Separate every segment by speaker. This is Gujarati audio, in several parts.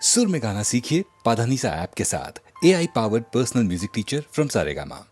Speaker 1: सुर में गाना सीखिए पाधानीसा ऐप के साथ। AI powered personal music teacher from Saregama.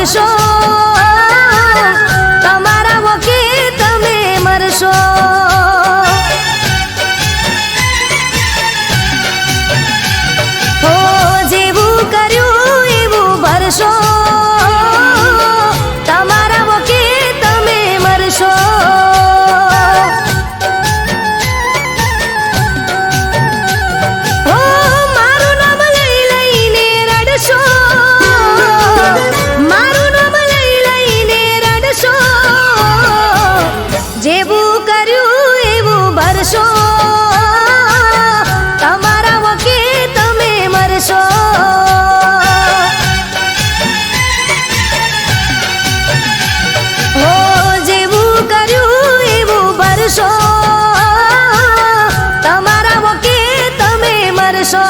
Speaker 2: ભરશો, તમારા વોકે તમે મરશો. હો જેવું કર્યું એવું ભરશો, તમારા વોકે તમે મરશો. જેવું કર્યું એવું ભરશો, તમારા વકે તમે મરશો. હો જેવું કર્યું એવું ભરશો, તમારા વકે તમે મરશો.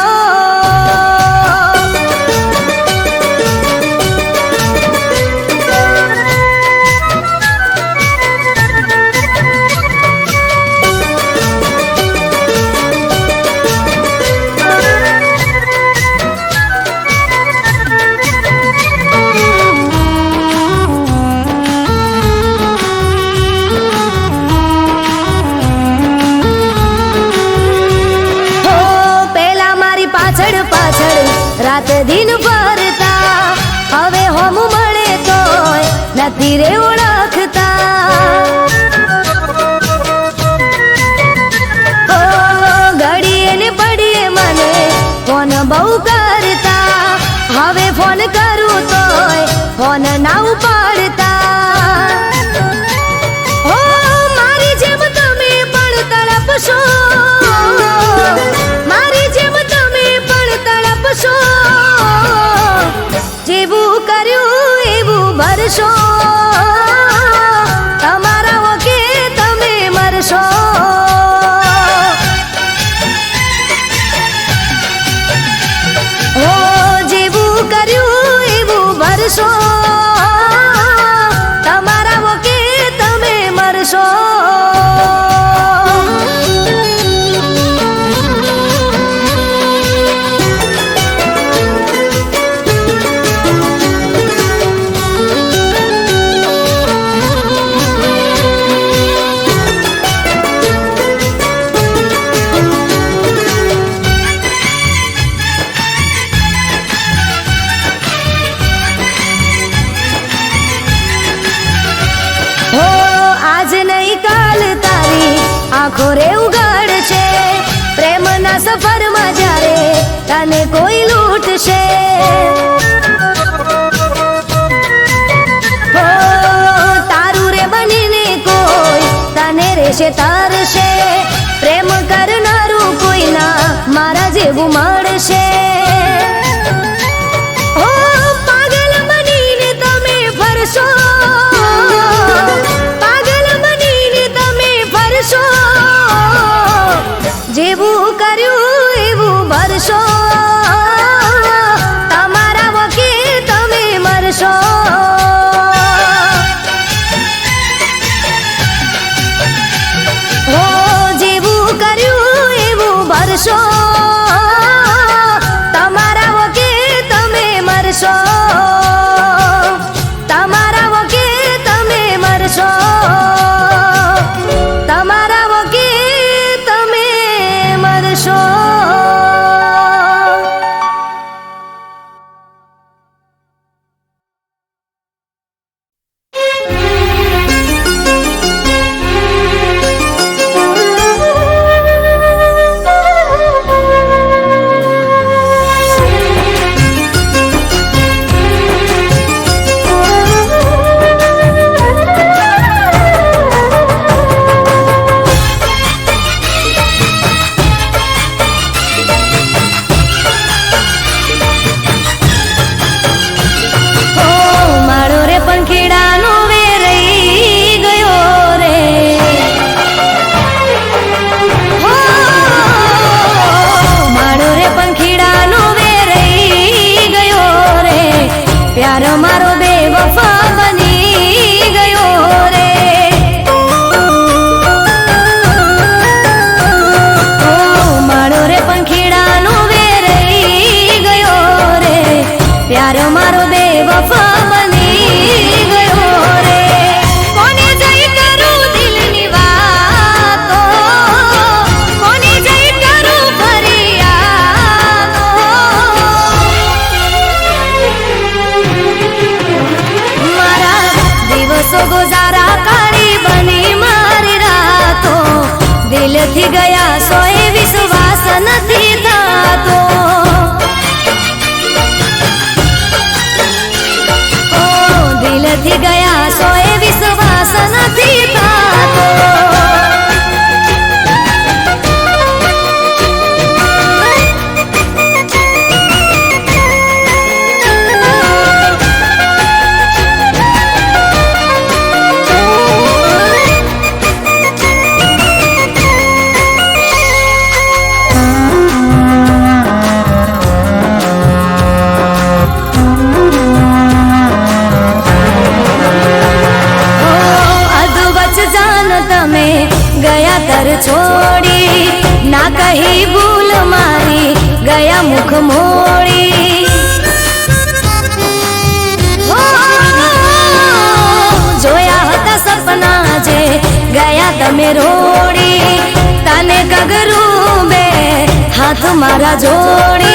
Speaker 2: રાત દિન ભરતા, હવે હોમ મળે તોય નથી રે ઓળખતા. ઓ ઘડીએ ને પડીએ મને ફોન બહુ કરતા, હવે ફોન કરું તોય ફોન ના ઉપાડતા. ઓ મારી જેમ તમે પણ તડપશો, મારી જેમ તમે પણ તડપશો. જેવું કર્યું એવું ભરશો, તમારા વકે તમે મરશો. હો જેવું કર્યું એવું ભરશો, તમારા વકે તમે મરશો. આંખો રે ઉગાડશે પ્રેમના સફરમાં જ્યારે તને કોઈ લૂંટશે. હો તારું રે બનીને કોઈ તને રેશે તરશે, પ્રેમ કરનારું કોઈ ના મારા જેવું મળશે. હો પાગલ બનીને તમે ફરશો, પાગલ બનીને તમે ફરશો. જેવું કર્યું એવું ભરશો, તમારા વકે તમે મરશો. હો જેવું કર્યું એવું ભરશો, તમારા વકે તમે મરશો. તમારા વકે તમે મરશો, તમારા વકે તમે મરશો. પ્યાર મારો બેવફા બની घर छोड़ी ना कही भूल मारी गया मुख मोड़ी जोया हता सपना जे गया तमे रोड़ी तने कगरू बे हाथ मारा जोड़ी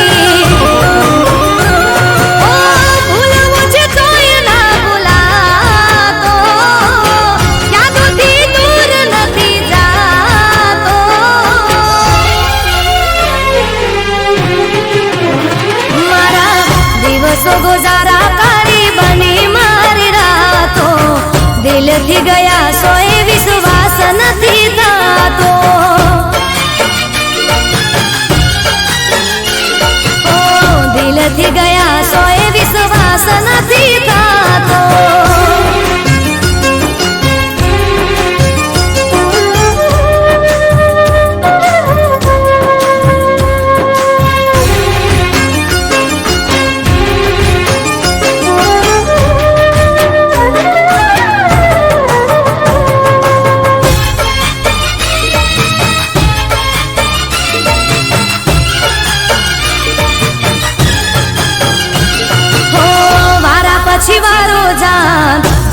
Speaker 2: गुजारा कारी बनी मारी रातो दिल थी गया सोए विश्वास नहीं थातो ओ दिल थी गया सोए विश्वास नहीं थातो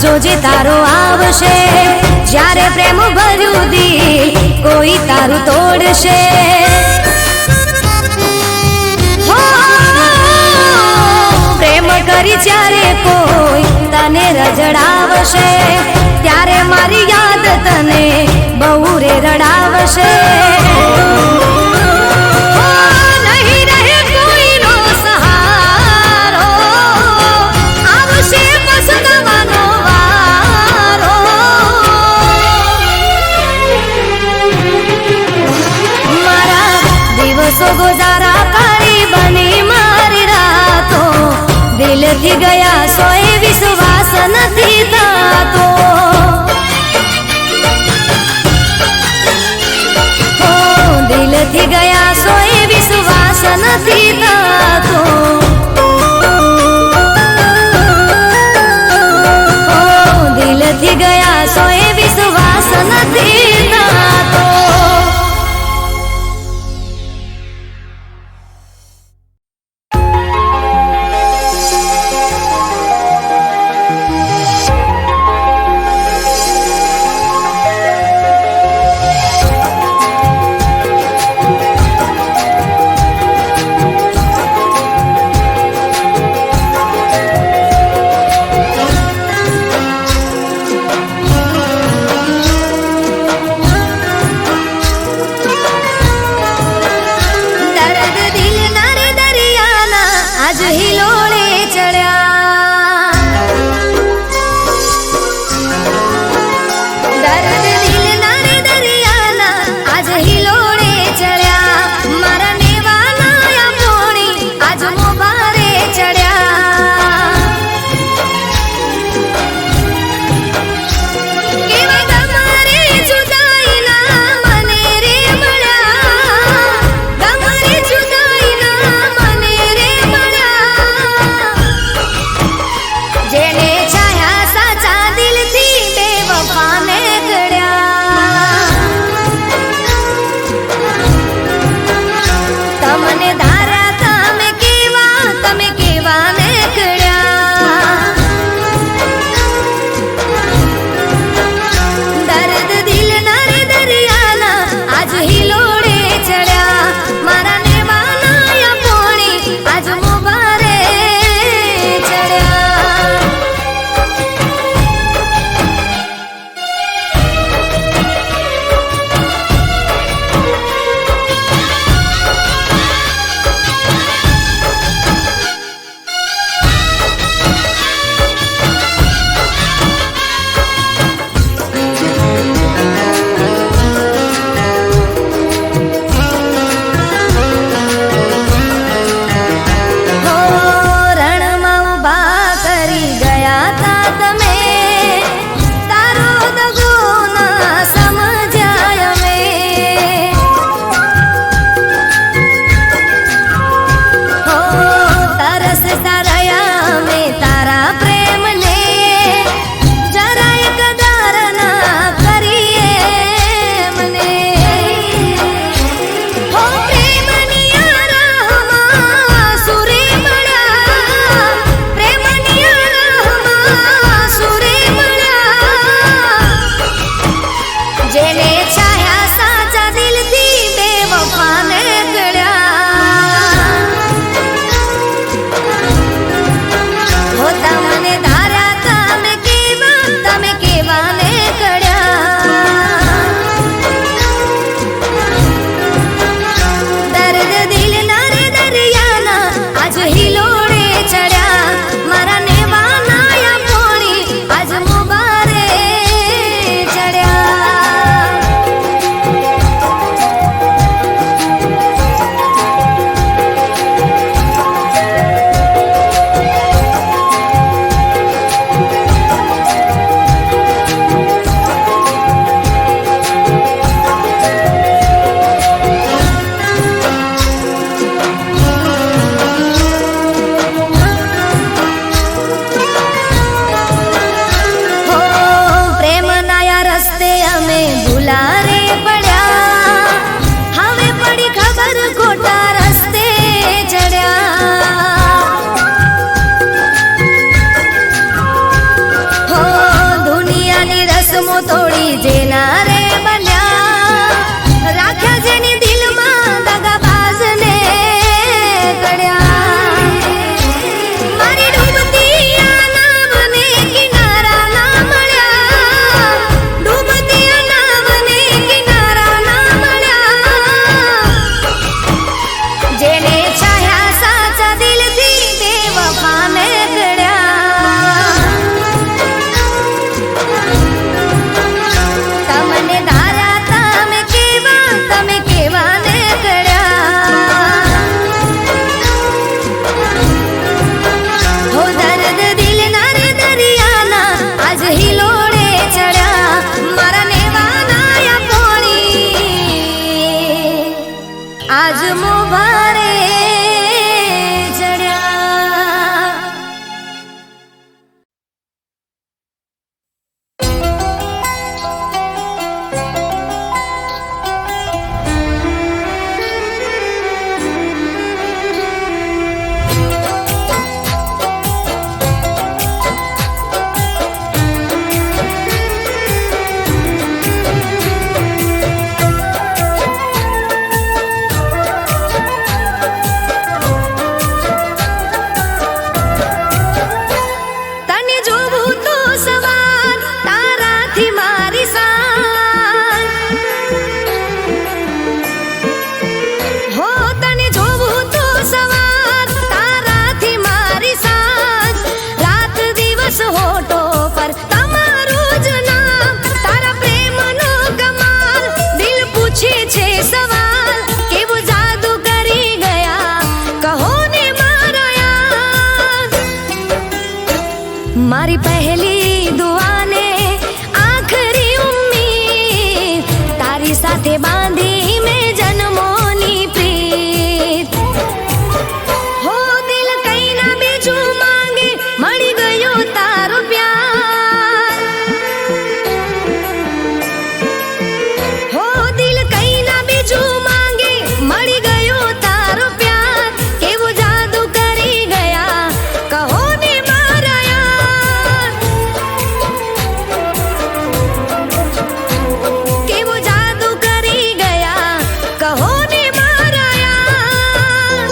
Speaker 2: જોજે તારો આવશે જ્યારે પ્રેમ ભર્યું દિલ કોઈ તારું તોડશે હો પ્રેમ કરી જ્યારે કોઈ તને રજડાવશે ત્યારે મારી યાદ તને બહુ રે રડાવશે गुजारा कारी बनी मारी रातो दिल थी गया सोए विश्वास नहीं थातो ओ दिल थी गया सोए विश्वास नहीं थातो ओ दिल थी गया सोए विश्वास नहीं थातो મારી પહેલી દુઆને આખરી ઉમ્મીદ તારી સાથે બાંધી મેં જન્મોની પ્રીત હો દિલ કઈ ના બીજું માંગે મળી ગયો તારો પ્યાર હો દિલ કઈ ના બીજું માંગે મળી ગયો તારો પ્યાર કેવું જાદુ કરી ગયા કહો ને મારા યાર કેવું જાદુ કરી ગયા કહો ને મારા યાર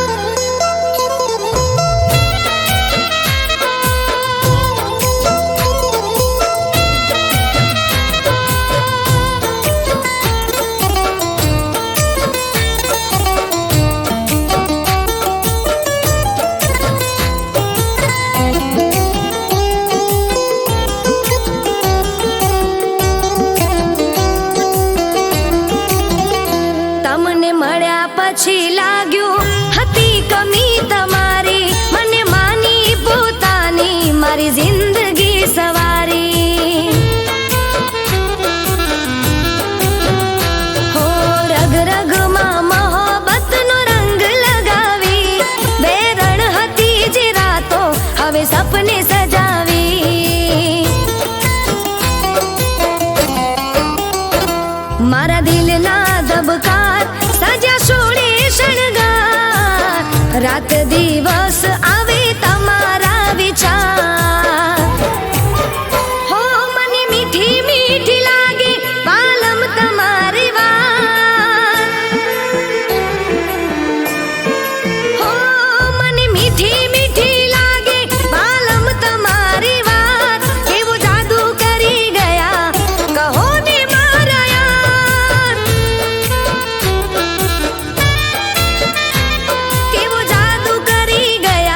Speaker 2: તમને મળ્યા પછી લાગ્યું હતી કમી તમારી મને માની પોતાની મારી જિંદગી સવારી હો રગ રગમાં મોહબ્બતનો રંગ લગાવી બે રણ હતી જે રાતો હવે સપને સજાવી મારા દિલના ધબકાર સજા છોડે શણગાર રાત દિવસ આવે તમારા વિચાર હો મને મીઠી મીઠી લાગે પાલમ તમારી વાત હો મને મીઠી મીઠી લાગે પાલમ તમારી વાત કેવું જાદુ કરી ગયા કહો ને મારા યાર કેવું જાદુ કરી ગયા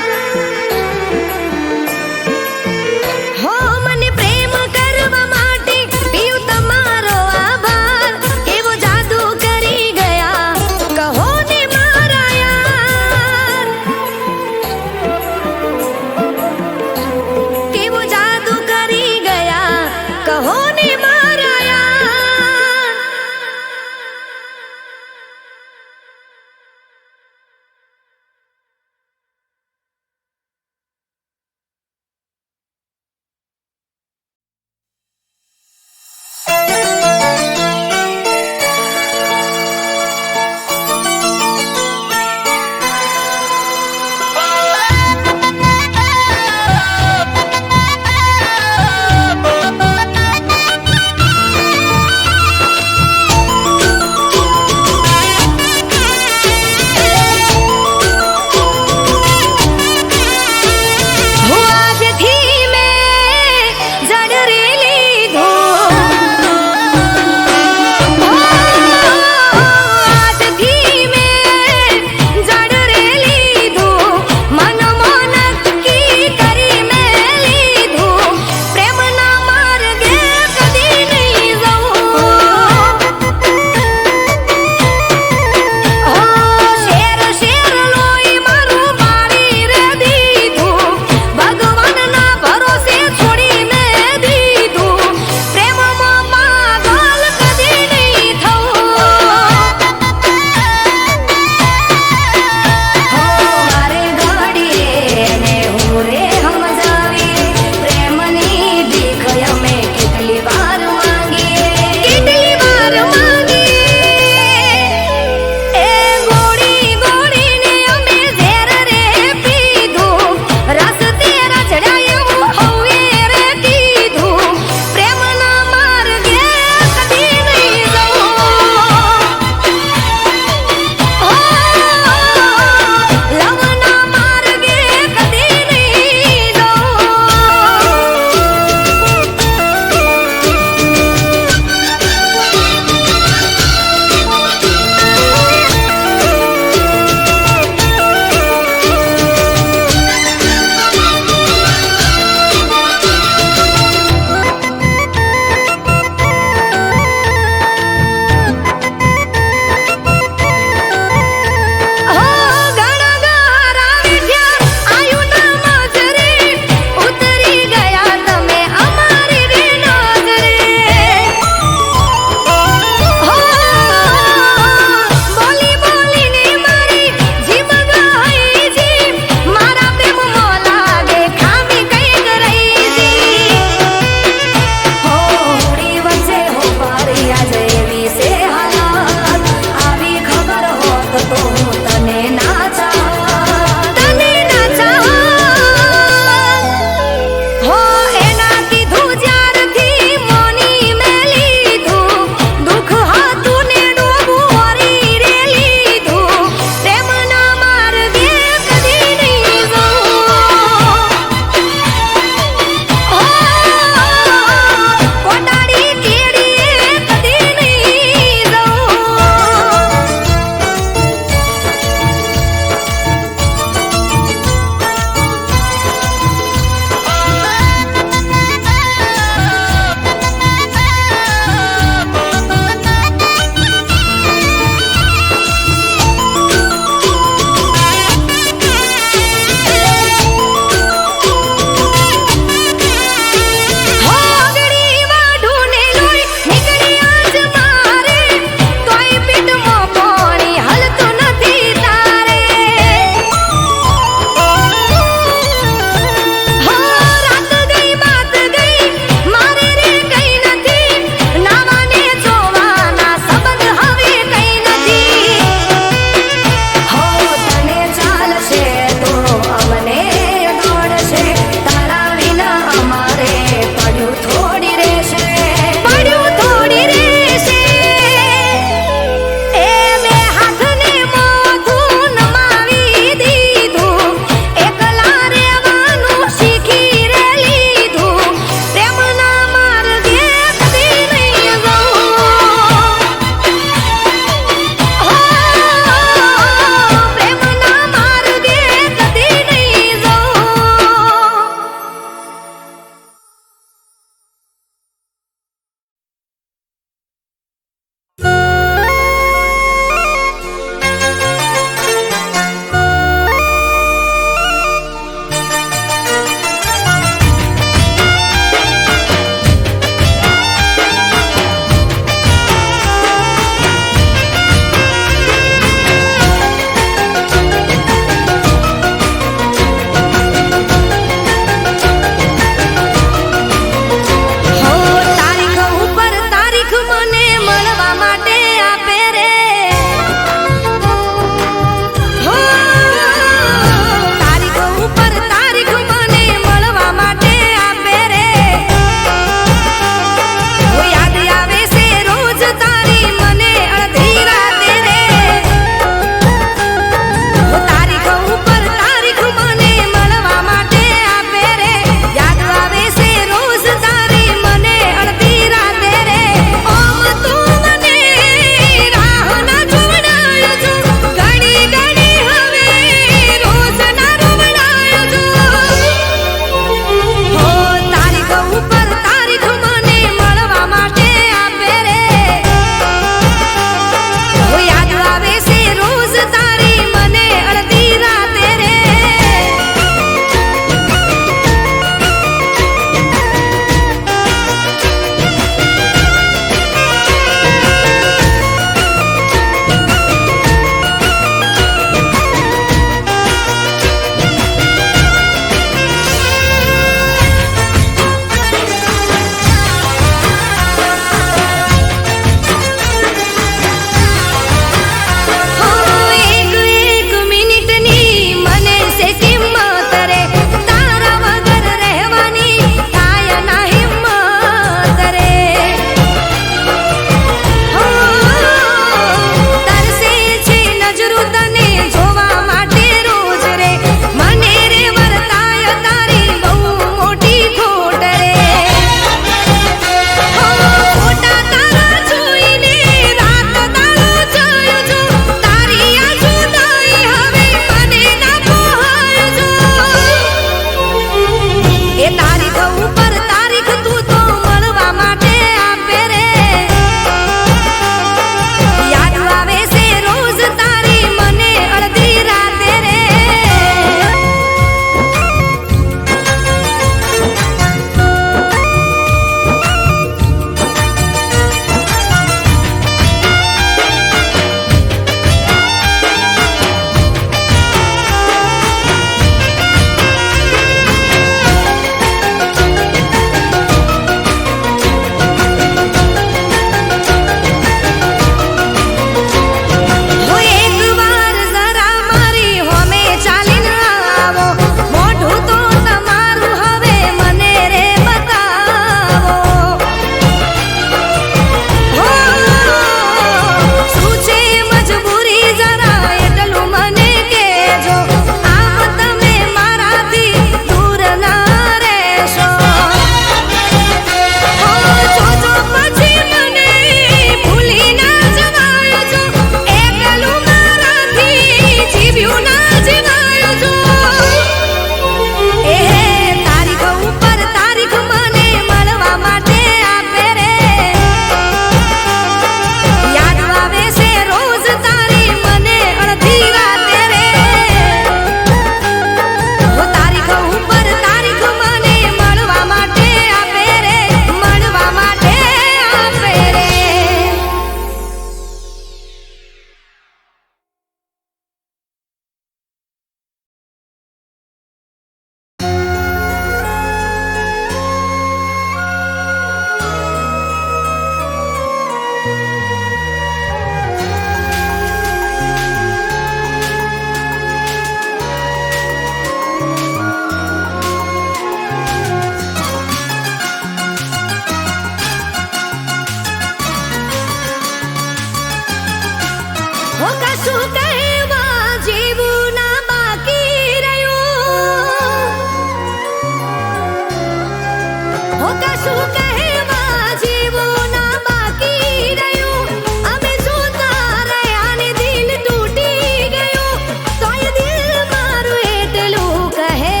Speaker 2: હો કશું કહેવા જેવું ના બાકી રહ્યું. અમે જોતા રહ્યા ને દિલ તૂટી ગયું. તોય દિલ મારું એટલું કહે,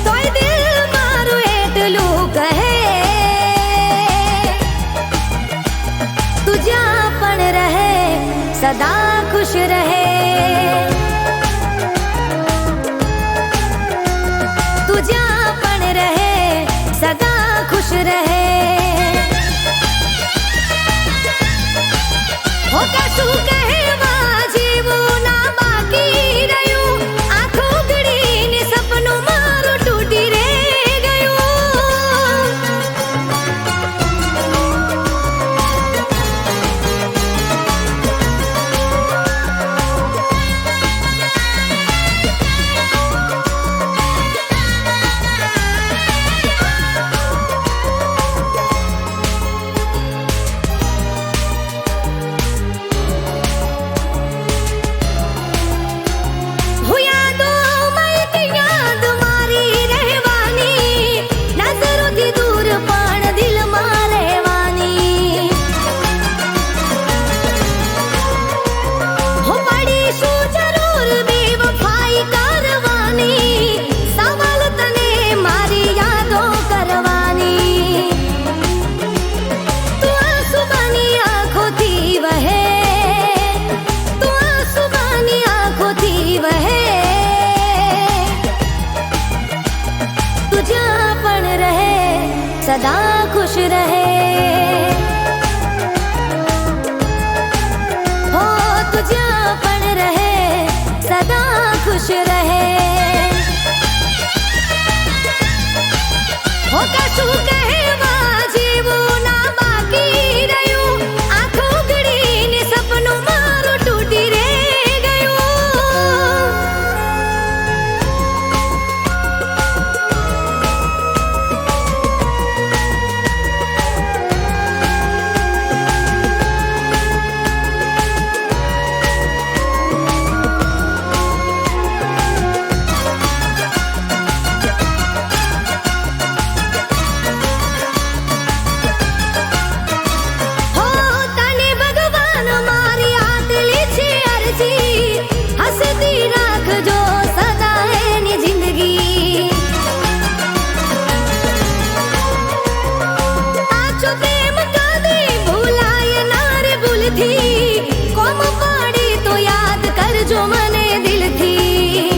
Speaker 2: તોય દિલ મારું એટલું કહે, તું જ્યાં પણ રહે સદા ખુશ રહે. તું જ્યાં પણ રહે સદા ખુશ રહે. હો કશું કહેવા જેવું ના બાકી રહ્યું. આંખો ઉઘડીને સપનું મારું તૂટી રે ગયું. હું યાદોમાં એક યાદ મારી રહેવાની, નજરોથી દૂર પણ દિલમાં રહેવાની. હું પડીશું જરૂર બેવફાઈ કરવાની, સવાલ તને મારી યાદો કરવાની. તું આંસુ બની આંખોથી વહે, તું આંસુ બની આંખોથી વહે. તું જ્યાં પણ રહે સદા ખુશ રહે. હો તું જ્યાં પણ રહે સદા ખુશ રહે. હો કશું કહેવા જેવું ના બાકી રહ્યું. આંખો ઉઘડીને સપનું મારું તૂટી રે ગયું. હો તને ભગવાન મારી આટલી છે અરજી, હસતી રાખજો સદા એની જિંદગી. આછો પ્રેમ કદી ભૂલાય ના રે ભૂલથી. કોમ પડી તો યાદ કરજો મને દિલથી.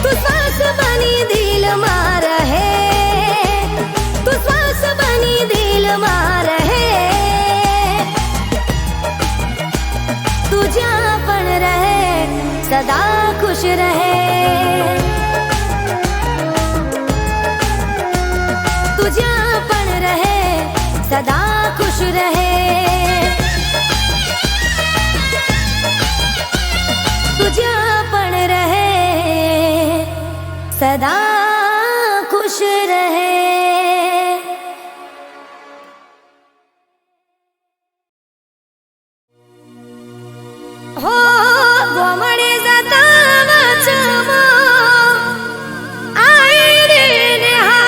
Speaker 2: તું શ્વાસ બની દિલમાં રહે, તું શ્વાસ બની દિલમાં રહે. તું જ્યાં પણ રહે સદા ખુશ રહે. તું જ્યાં પણ રહે સદા ખુશ રહે. તું જ્યાં પણ રહે સદા ખુશ રહે. હો ગોમડે જતા વચમાં આઈ રે નેહાળ.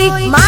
Speaker 2: હોય